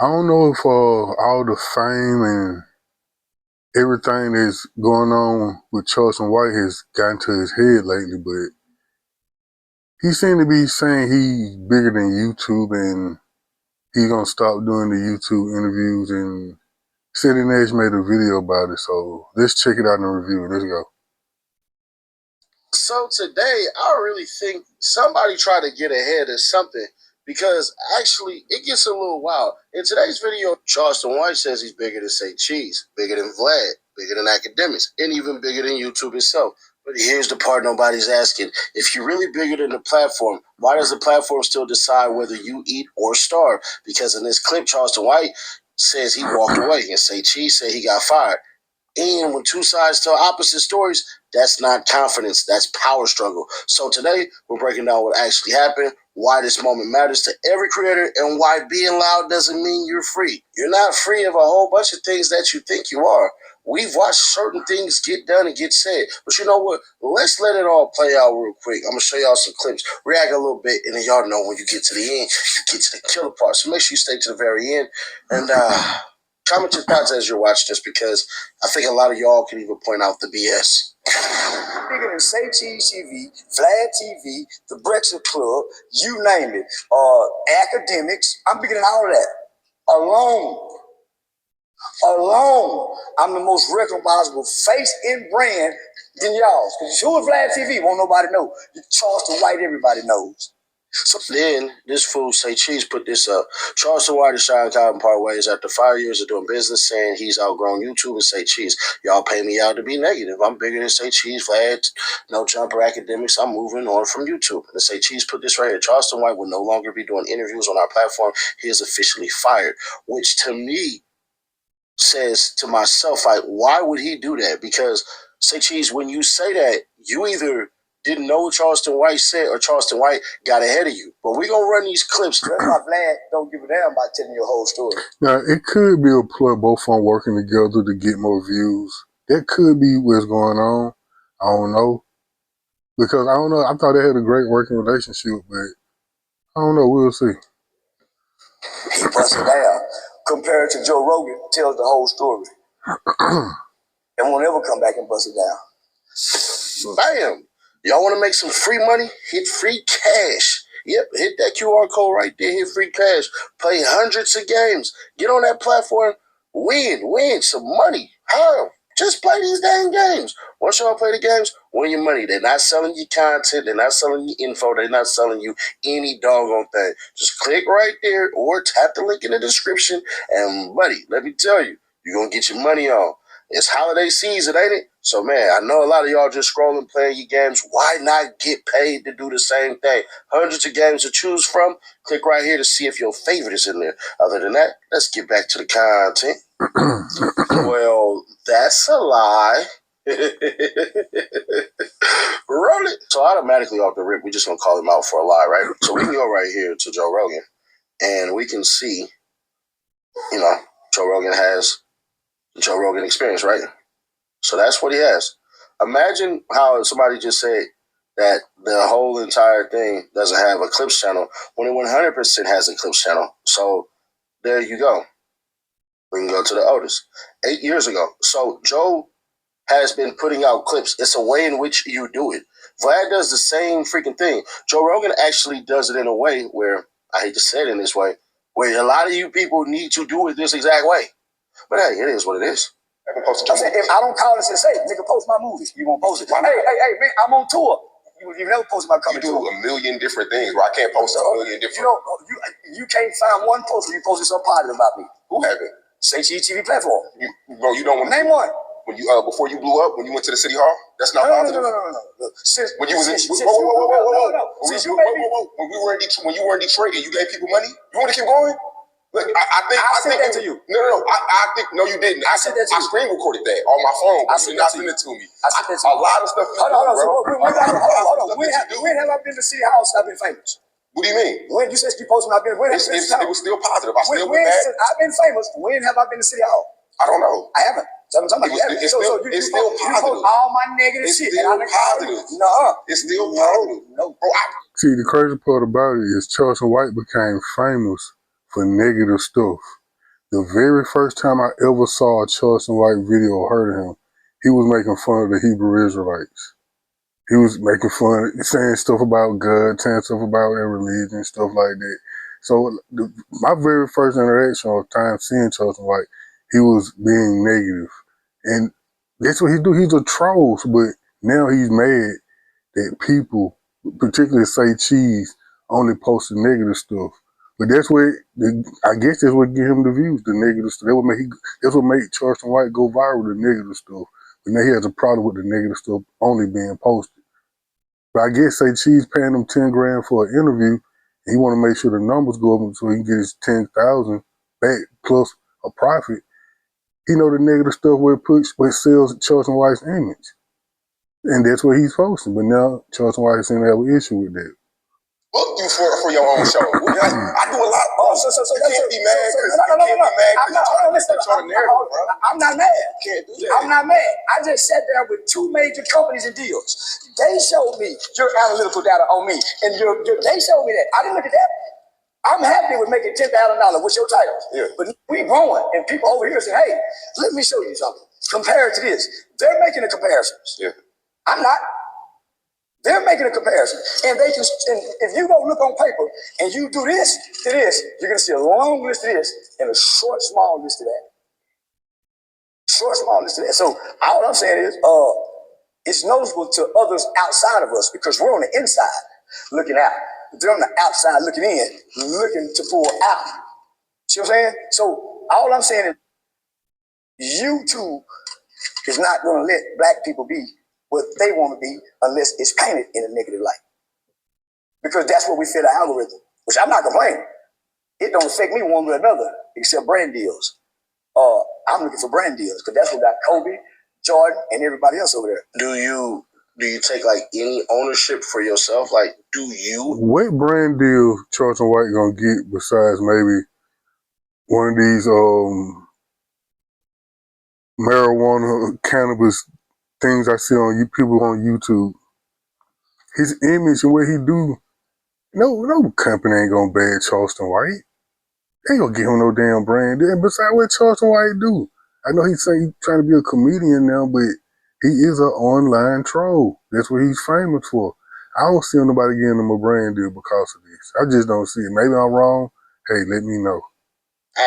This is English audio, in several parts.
I don't know if all the fame and everything that's going on with Charleston White has gotten to his head lately, but he seemed to be saying he's bigger than YouTube and he's gonna stop doing the YouTube interviews, and City Nash made a video about it, so let's check it out in the review. Let's go. So today, I really think somebody tried to get ahead of something because actually it gets a little wild. In today's video, Charleston White says he's bigger than Say Cheese, bigger than Vlad, bigger than academics, and even bigger than YouTube itself. But here's the part nobody's asking. If you're really bigger than the platform, why does the platform still decide whether you eat or starve? Because in this clip, Charleston White says he walked away and Say Cheese said he got fired. And when two sides tell opposite stories, that's not confidence, that's power struggle. So today, we're breaking down what actually happened, why this moment matters to every creator, and why being loud doesn't mean you're free. You're not free of a whole bunch of things that you think you are. We've watched certain things get done and get said. But you know what? Let's let it all play out real quick. I'm going to show y'all some clips, react a little bit, and then y'all know when you get to the end, you get to the killer part. So make sure you stay to the very end. And, comment your thoughts as you're watching this, because I think a lot of y'all can even point out the BS. Bigger than Say Cheese TV, Vlad TV, The Breakfast Club, you name it. Academics, I'm bigger than all of that. Alone, I'm the most recognizable face in brand than y'all. Because who is Vlad TV? Won't nobody know. Charleston White, everybody knows. So then, this fool Say Cheese put this up. Charleston White and Sean Cotton part ways after 5 years of doing business, saying he's outgrown YouTube and Say Cheese. Y'all pay me out to be negative. I'm bigger than Say Cheese, Vlad, no jumper academics. I'm moving on from YouTube. And Say Cheese put this right here. Charleston White will no longer be doing interviews on our platform. He is officially fired, which to me says to myself, like, why would he do that? Because Say Cheese, when you say that, you either didn't know what Charleston White said or Charleston White got ahead of you. But we're going to run these clips. That's why Vlad don't give a damn about telling your whole story. Now, it could be a play, both of them working together to get more views. That could be what's going on. I don't know. Because I don't know. I thought they had a great working relationship, but I don't know. We'll see. He busted down. Compared to Joe Rogan, tells the whole story. And won't ever come back and bust it down. Bam! Y'all want to make some free money? Hit free cash. Yep, hit that QR code right there. Hit free cash. Play hundreds of games. Get on that platform. Win some money. How? Just play these dang games. Once y'all play the games, win your money. They're not selling you content. They're not selling you info. They're not selling you any doggone thing. Just click right there or tap the link in the description. And buddy, let me tell you, you're going to get your money on. It's holiday season, ain't it? So, man, I know a lot of y'all just scrolling, playing your games. Why not get paid to do the same thing? Hundreds of games to choose from. Click right here to see if your favorite is in there. Other than that, let's get back to the content. Well, that's a lie. Roll it. So automatically off the rip, we're just going to call him out for a lie, right? So we can go right here to Joe Rogan, and we can see, you know, Joe Rogan has the Joe Rogan experience, right? So that's what he has. Imagine how somebody just said that the whole entire thing doesn't have a clips channel when it 100% has a clips channel. So there you go. We can go to the oldest. 8 years ago. So Joe has been putting out clips. It's a way in which you do it. Vlad does the same freaking thing. Joe Rogan actually does it in a way where, I hate to say it in this way, where a lot of you people need to do it this exact way. But hey, it is what it is. I said, if I don't call this and say, nigga, post my movies, you won't post it. Hey, man, I'm on tour. You never post my coming tour. You do a million different things where I can't post a million different. You can't find one post where you posted something positive about me. Who haven't? Say Cheese TV platform. Bro, you don't want to name one. When you before you blew up, when you went to the city hall, that's not positive. No. When you was in when we were in Detroit, when you were in Detroit and you gave people money, you want to keep going? Look, I said that to you. No. I think no, you didn't. I said that to you. I screen recorded that on my phone. I said that to you. It to me. I said that to you. A lot of stuff. Hold on. When have I been to City Hall since I've been famous? What do you mean? When you said you posted when I've been, when it was still positive. I still when I've been famous. When have I been to City Hall? I don't know. I haven't. It's still positive. All my negative shit. It's still positive. No. It's still positive. No. See, the crazy part about it is Charleston White became famous for negative stuff. the very first time I ever saw a Charleston White video or heard of him, he was making fun of the Hebrew Israelites. He was making fun, saying stuff about God, saying stuff about their religion, stuff like that. So my very first interaction or time seeing Charleston White, he was being negative. And that's what he do. He's a troll, but now he's mad that people, particularly Say Cheese, only posted negative stuff. But that's what, I guess that's what get him the views, the negative stuff. That's what made Charleston White go viral, the negative stuff. But now he has a problem with the negative stuff only being posted. But I guess Say Cheese paying him 10 grand for an interview, and he want to make sure the numbers go up so he can get his 10,000 back plus a profit. He know the negative stuff where it sells Charleston White's image. And that's what he's posting. But now Charleston White seems to have an issue with that. Book you for your own show. I do a lot. So you can't be mad because I'm not mad. I'm not mad. I just sat there with two major companies and deals. They showed me your analytical data on me, and they showed me that. I didn't look at that. I'm happy with making $10,000 with your title. Yeah. But we growing, and people over here say, hey, let me show you something. Compare it to this. They're making the comparisons. Yeah. I'm not. They're making a comparison. And they can, and if you go look on paper and you do this to this, you're going to see a long list of this and a short, small list of that. Short, small list of that. So all I'm saying is, it's noticeable to others outside of us because we're on the inside looking out. They're on the outside looking in, looking to pull out. See what I'm saying? So all I'm saying is YouTube is not going to let black people be what they want to be unless it's painted in a negative light. Because that's what we fit the algorithm, which I'm not complaining. It don't affect me one way or another, except brand deals. I'm looking for brand deals because that's what got Kobe, Jordan, and everybody else over there. Do you take like any ownership for yourself? Like, do you? What brand deal Charleston White gonna get besides maybe one of these marijuana, cannabis things I see on people on YouTube? His image and what he do, no company ain't gonna ban Charleston White. They ain't gonna give him no damn brand. And besides, what Charleston White do? I know he's saying he's trying to be a comedian now, but he is an online troll. That's what he's famous for. I don't see nobody giving him a brand deal because of this. I just don't see it. Maybe I'm wrong. Hey, let me know.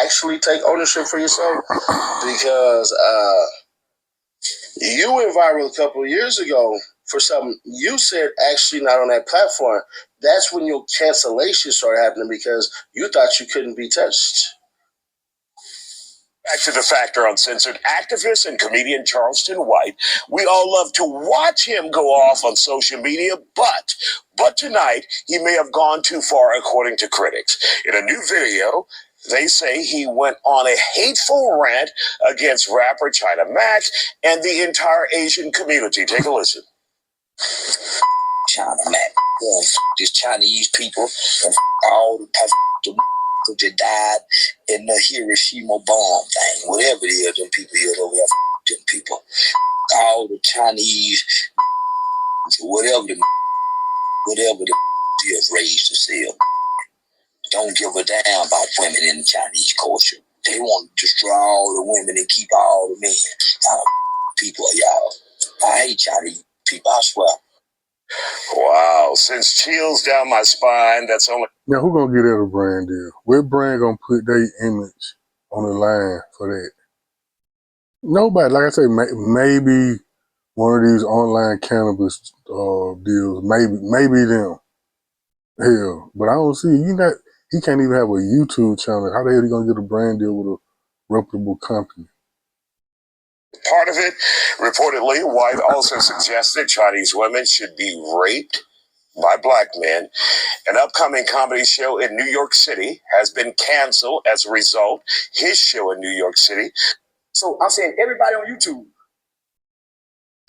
Actually take ownership for yourself because you went viral a couple of years ago for something you said actually not on that platform. That's when your cancellation started happening because you thought you couldn't be touched. Back to the Factor Uncensored. Activist and comedian Charleston White. We all love to watch him go off on social media, but tonight he may have gone too far according to critics. In a new video, they say he went on a hateful rant against rapper China Max and the entire Asian community. Take a listen. China Max, just Chinese people and all the that died in the Hiroshima bomb thing, whatever it is, them people here over there, them people, all the Chinese, whatever the is raised to sell, don't give a damn about women in the Chinese culture. They want to destroy all the women and keep all the men. Kind of people, y'all. I hate Chinese people, I swear. Wow, sends chills down my spine. That's only. Now, who gonna get that a brand deal? What brand gonna put their image on the line for that? Nobody. Like I say, maybe one of these online cannabis deals. Maybe them. Hell, but I don't see. He can't even have a YouTube channel. How the hell he gonna get a brand deal with a reputable company? Part of it, reportedly, White also suggested Chinese women should be raped by black men. An upcoming comedy show in New York City has been canceled as a result. His show in New York City. So I'm saying, everybody on YouTube,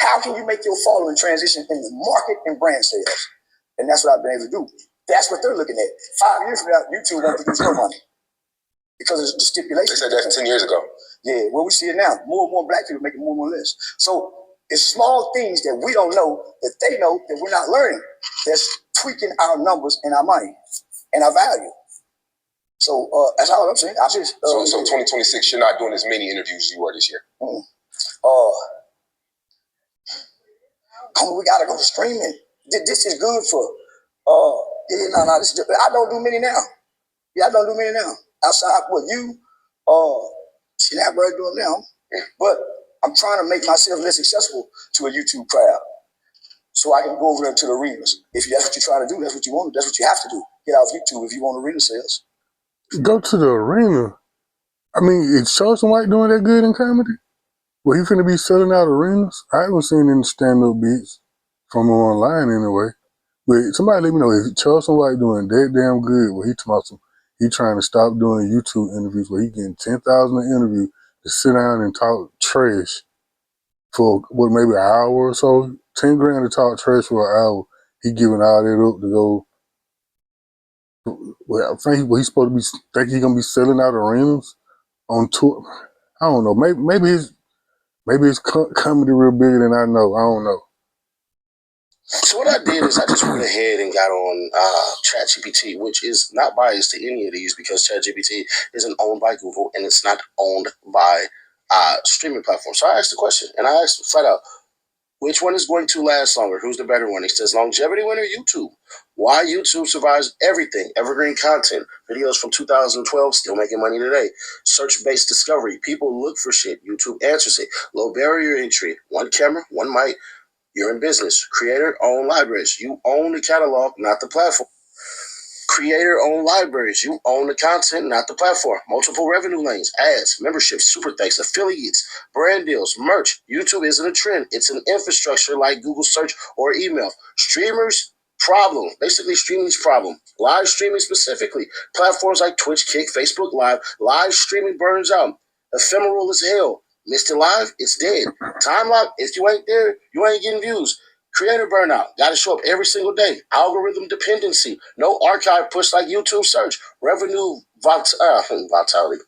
how can you make your following transition in the market and brand sales? And that's what I've been able to do. That's what they're looking at. 5 years from now, YouTube won't produce no money because of the stipulation. They said that 10 years ago. Yeah, well, we see it now. More and more black people making more and more less. So it's small things that we don't know that they know that we're not learning that's tweaking our numbers and our money and our value. So So that's all I'm saying. I just so 2026, you're not doing as many interviews as you were this year. We gotta go streaming. This is good for I don't do many now. Yeah, I don't do many now. Outside what you see that brother doing now. But I'm trying to make myself less accessible to a YouTube crowd. So I can go over there to the arenas. If that's what you're trying to do, that's what you want, that's what you have to do. Get off YouTube if you want arena sales. Go to the arena. I mean, is Charleston White doing that good in comedy? Well, he finna be selling out arenas? I haven't seen any stand-up beats from him online anyway. But somebody let me know, is Charleston White doing that damn good where he trying to stop doing YouTube interviews where he getting 10,000 an interview to sit down and talk trash for maybe an hour or so? 10 grand to talk trash for an hour. He giving all that up to go. Well, I think he's supposed to be. Think he's gonna be selling out arenas on tour. I don't know. Maybe his comedy real bigger than I know. I don't know. So what I did is I just went ahead and got on ChatGPT, which is not biased to any of these because ChatGPT isn't owned by Google and it's not owned by streaming platforms. So I asked the question, and I asked flat out, which one is going to last longer? Who's the better one? It says longevity winner, YouTube. Why YouTube survives everything. Evergreen content. Videos from 2012 still making money today. Search-based discovery. People look for shit. YouTube answers it. Low barrier entry. One camera, one mic. You're in business. Creator-owned libraries. You own the catalog, not the platform. Creator-owned libraries. You own the content, not the platform. Multiple revenue lanes, ads, memberships, super thanks, affiliates, brand deals, merch. YouTube isn't a trend. It's an infrastructure like Google search or email. Streamers, problem. Basically, streaming's problem. Live streaming specifically. Platforms like Twitch, Kick, Facebook Live. Live streaming burns out. Ephemeral as hell. Missed it live, it's dead. Time lock, if you ain't there, you ain't getting views. Creator burnout, got to show up every single day. Algorithm dependency, no archive push like YouTube search. Revenue vitality.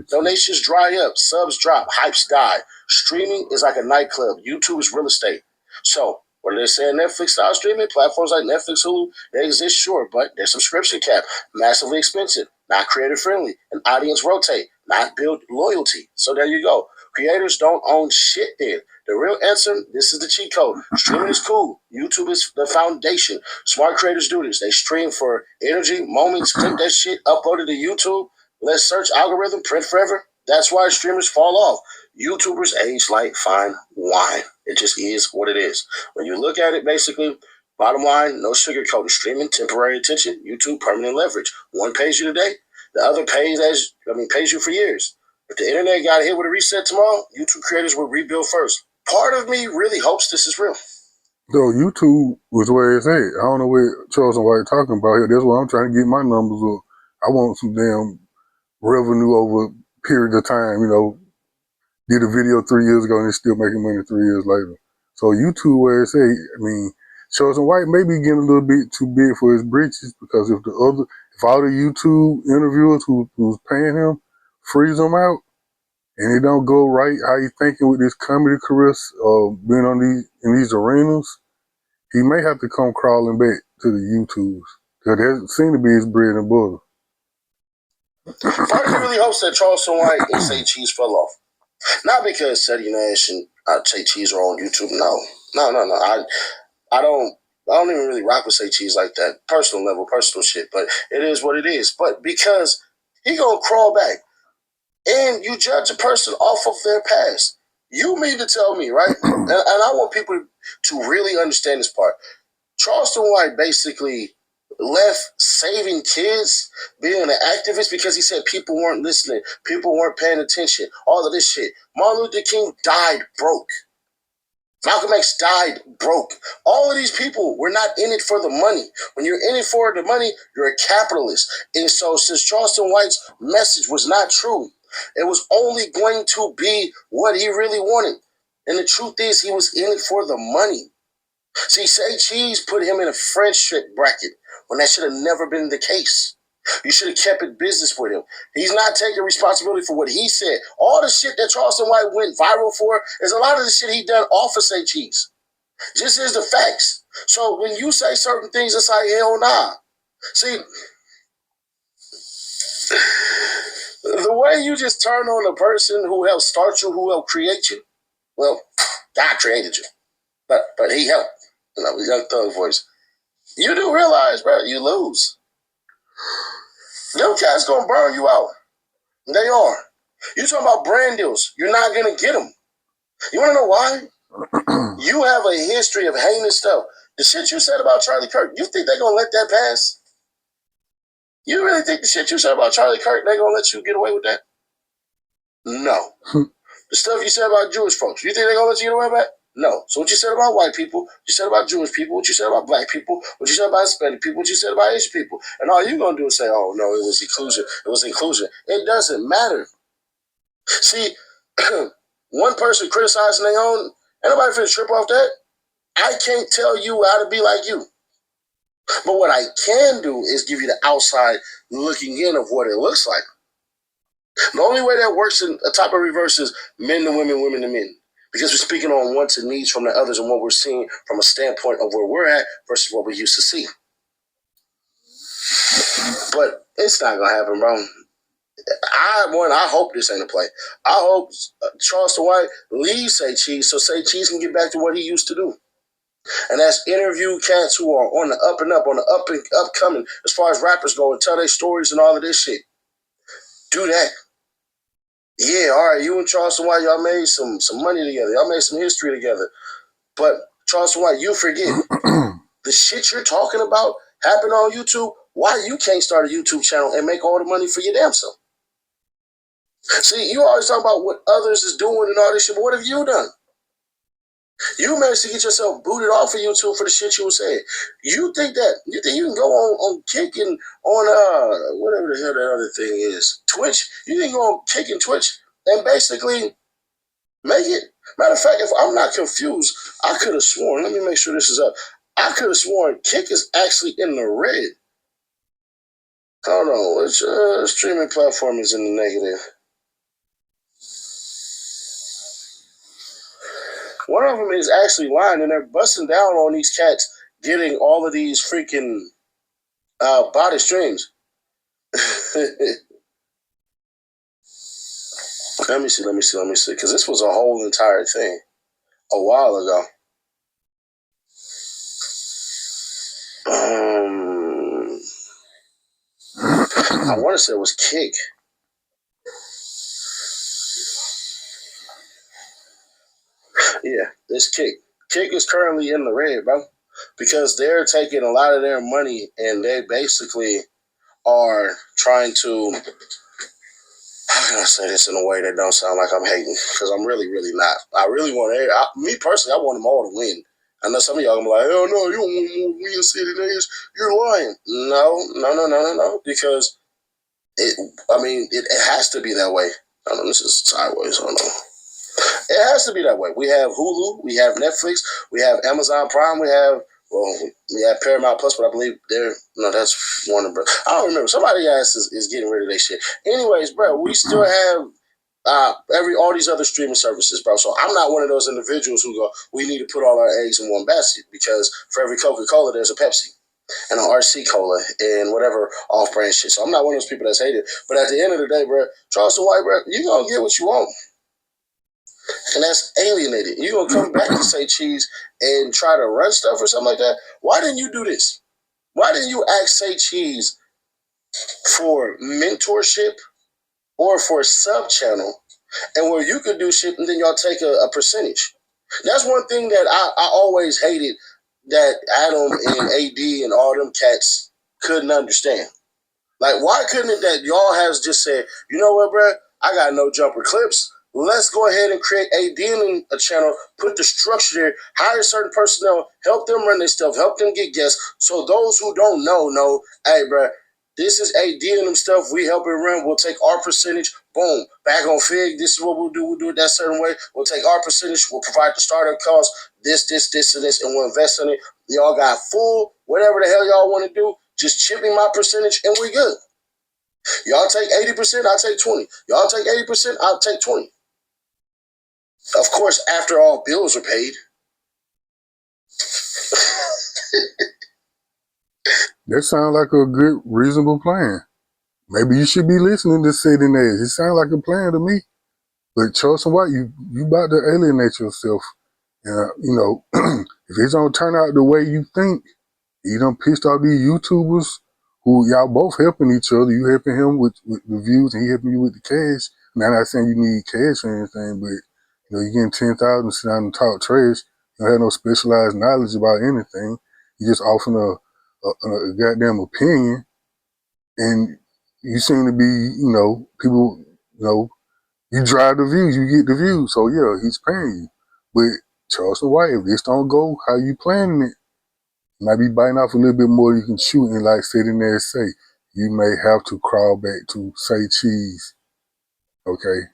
Donations dry up, subs drop, hypes die. Streaming is like a nightclub. YouTube is real estate. So, what are they saying? Netflix style streaming platforms like Netflix, Hulu, they exist, sure, but their subscription cap massively expensive, not creator friendly, and audience rotate, not build loyalty. So there you go. Creators don't own shit there. The real answer, this is the cheat code. Streaming is cool. YouTube is the foundation. Smart creators do this. They stream for energy, moments, clip that shit, upload it to YouTube, let search algorithm print forever. That's why streamers fall off. YouTubers age like fine wine. It just is what it is. When you look at it, basically, bottom line, no sugarcoating. Streaming, temporary attention. YouTube, permanent leverage. One pays you today, the other pays you for years. If the internet got hit with a reset tomorrow, YouTube creators will rebuild first. Part of me really hopes this is real. So YouTube was where it's at. I don't know what Charleston White talking about here. That's why I'm trying to get my numbers up. I want some damn revenue over a period of time, did a video 3 years ago and it's still making money 3 years later. So YouTube where it's at, I mean, Charleston White may be getting a little bit too big for his britches because if all the YouTube interviewers who's paying him freeze him out and it don't go right how you thinking with this comedy career, being in these arenas, he may have to come crawling back to the YouTubes because that seems to be his bread and butter. Part of me really hopes that Charleston White and Say Cheese fell off. Not because Teddy Nash and Say Cheese are on YouTube. No. I don't even really rock with Say Cheese like that. Personal level, personal shit. But it is what it is. But because he gonna crawl back. And you judge a person off of their past. You mean to tell me, right? and I want people to really understand this part. Charleston White basically left saving kids, being an activist because he said people weren't listening, people weren't paying attention, all of this shit. Martin Luther King died broke. Malcolm X died broke. All of these people were not in it for the money. When you're in it for the money, you're a capitalist. And so since Charleston White's message was not true, it was only going to be what he really wanted. And the truth is he was in it for the money. See, Say Cheese put him in a friendship bracket when that should have never been the case. You should have kept it business with him. He's not taking responsibility for what he said. All the shit that Charleston White went viral for is a lot of the shit he done off of Say Cheese. Just is the facts. So when you say certain things, it's like, hell nah. See, the way you just turn on the person who helped start you, who helped create you, well, God created you, but He helped. You know, Young Thug voice. You do realize, bro, you lose. Them cats gonna burn you out. They are. You talking about brand deals? You're not gonna get them. You wanna know why? You have a history of heinous stuff. The shit you said about Charlie Kirk, you think they're gonna let that pass? You really think the shit you said about Charlie Kirk, they're gonna let you get away with that? No. The stuff you said about Jewish folks, you think they're gonna let you get away with that? No. So what you said about white people, what you said about Jewish people, what you said about black people, what you said about Hispanic people, what you said about Asian people, and all you're gonna do is say, oh no, it was inclusion. It was inclusion. It doesn't matter. See, one person criticizing their own, ain't nobody finna trip off that. I can't tell you how to be like you. But what I can do is give you the outside looking in of what it looks like. The only way that works in a type of reverse is men to women, women to men. Because we're speaking on wants and needs from the others and what we're seeing from a standpoint of where we're at versus what we used to see. But it's not going to happen, bro. I hope this ain't a play. I hope Charleston White leaves Say Cheese so Say Cheese can get back to what he used to do. And that's interview cats who are on the up and up, on the up and upcoming as far as rappers go and tell their stories and all of this shit. Do that. Yeah, all right, you and Charleston White, y'all made some money together. Y'all made some history together. But Charleston White, you forget the shit you're talking about happened on YouTube. Why you can't start a YouTube channel and make all the money for your damn self? See, you always talk about what others is doing and all this shit, but what have you done? You managed to get yourself booted off of YouTube for the shit you were saying. You think you can go on Kick and on whatever the hell that other thing is, Twitch? You think you can go on Kick and Twitch and basically make it? Matter of fact, if I'm not confused, I could have sworn, let me make sure this is up. I could have sworn Kick is actually in the red. Hold on, which streaming platform is in the negative? One of them is actually lying, and they're busting down on these cats getting all of these freaking body streams. Let me see, because this was a whole entire thing a while ago. I want to say it was Kick. Yeah, it's Kick. Kick is currently in the red, bro, because they're taking a lot of their money and they basically are trying to, how can I say this in a way that don't sound like I'm hating? Because I'm really, really not. I really want me personally, I want them all to win. I know some of y'all gonna be like, oh no, you don't want more win City Days. You're lying. No. Because it has to be that way. I know this is sideways. I don't know. It has to be that way. We have Hulu, we have Netflix, we have Amazon Prime, we have Paramount Plus, but I believe that's Warner Bros. I don't remember. Somebody else is getting rid of that shit. Anyways, bro, we still have all these other streaming services, bro. So I'm not one of those individuals who go, we need to put all our eggs in one basket, because for every Coca-Cola, there's a Pepsi and an RC Cola and whatever off-brand shit. So I'm not one of those people that's hated. But at the end of the day, bro, Charleston White, bro, you're going to get what you want. And that's alienated. You're going to come back to Say Cheese and try to run stuff or something like that. Why didn't you do this? Why didn't you ask Say Cheese for mentorship or for a sub-channel, and where you could do shit and then y'all take a percentage? That's one thing that I always hated, that Adam and AD and all them cats couldn't understand. Like, why couldn't it that y'all has just said, you know what, bro? I got no jumper clips. Let's go ahead and create a channel, put the structure there, hire certain personnel, help them run their stuff, help them get guests. So those who don't know, hey, bro, this is AD and them stuff. We help it run. We'll take our percentage. Boom. Back on Fig. This is what we'll do. We'll do it that certain way. We'll take our percentage. We'll provide the startup costs, this, and this, and we'll invest in it. Y'all got full, whatever the hell y'all want to do. Just chip me my percentage and we good. Y'all take 80%, I'll take 20. Y'all take 80%, I'll take 20. Of course, after all bills are paid. That sounds like a good, reasonable plan. Maybe you should be listening to Sitting Edge. It sounds like a plan to me. But Charleston White, you about to alienate yourself. You know, if it's don't turn out the way you think, you done pissed off these YouTubers who y'all both helping each other. You helping him with the views and he helping you with the cash. Now, I'm not saying you need cash or anything, but you know, you getting 10,000 to sit down and talk trash. You don't have no specialized knowledge about anything. You just offering a goddamn opinion, and you seem to be, you know, people, you know, you drive the views, you get the views. So yeah, he's paying you. But Charleston White, if this don't go how you planning it, you might be biting off a little bit more you can chew, and like Sitting there say, you may have to crawl back to say cheese. Okay.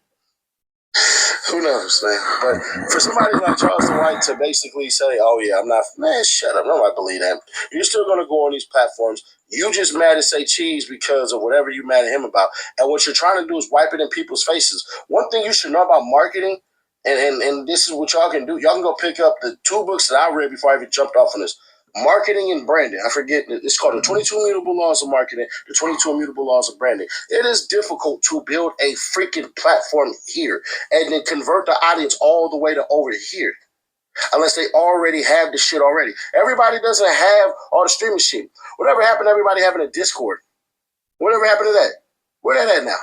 Who knows, man? But for somebody like Charleston White to basically say, "Oh yeah, I'm not," man, shut up. Nobody believe that. You're still gonna go on these platforms. You just mad at say cheese because of whatever you mad at him about, and what you're trying to do is wipe it in people's faces. One thing you should know about marketing, and this is what y'all can do. Y'all can go pick up the 2 books that I read before I even jumped off on this. Marketing and branding. I forget. It's called the 22 Immutable Laws of Marketing, the 22 Immutable Laws of Branding. It is difficult to build a freaking platform here and then convert the audience all the way to over here, unless they already have the shit already. Everybody doesn't have all the streaming shit. Whatever happened to everybody having a Discord? Whatever happened to that? Where that at now?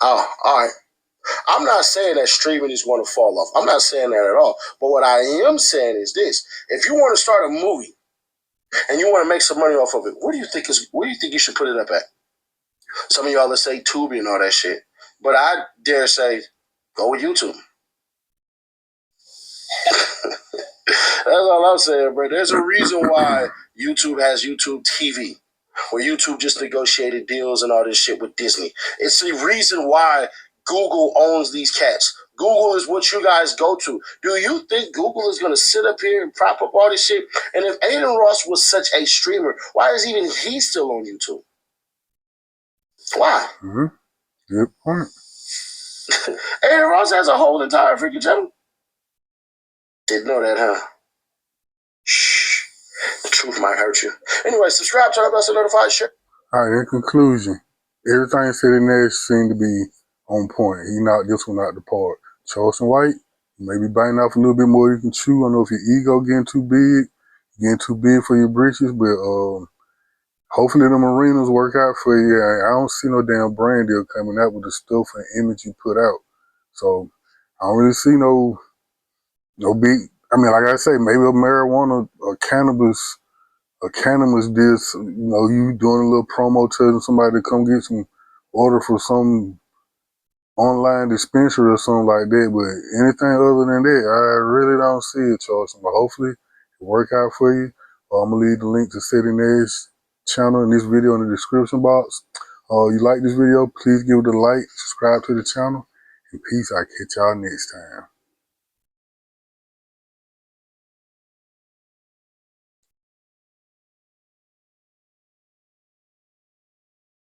Oh, all right. I'm not saying that streaming is going to fall off. I'm not saying that at all. But what I am saying is this: if you want to start a movie and you want to make some money off of it, where do you think you should put it up at? Some of y'all let's say Tubi and all that shit, but I dare say go with YouTube. That's all I'm saying, bro. There's a reason why YouTube has YouTube TV, where YouTube just negotiated deals and all this shit with Disney. It's the reason why Google owns these cats. Google is what you guys go to. Do you think Google is going to sit up here and prop up all this shit? And if Aiden Ross was such a streamer, why is even he still on YouTube? Why? Mm-hmm. Good point. Aiden Ross has a whole entire freaking channel. Didn't know that, huh? Shh. The truth might hurt you. Anyway, subscribe, turn on the bell, notified, share. All right, in conclusion, everything Sitting there seemed to be on point. He knocked this one out the park. Charleston White, maybe biting off a little bit more you can chew. I don't know if your ego getting too big for your britches, but hopefully the marinas work out for you. I don't see no damn brand deal coming out with the stuff and image you put out. So I don't really see no big, I mean, like I say, maybe a marijuana or cannabis deal, you know, you doing a little promo telling somebody to come get some order for some online dispensary or something like that. But anything other than that, I really don't see it, Charleston. But hopefully it work out for you. I'm going to leave the link to Sitting Edge channel in this video in the description box. You like this video, please give it a like, subscribe to the channel, and peace. I'll catch y'all next time.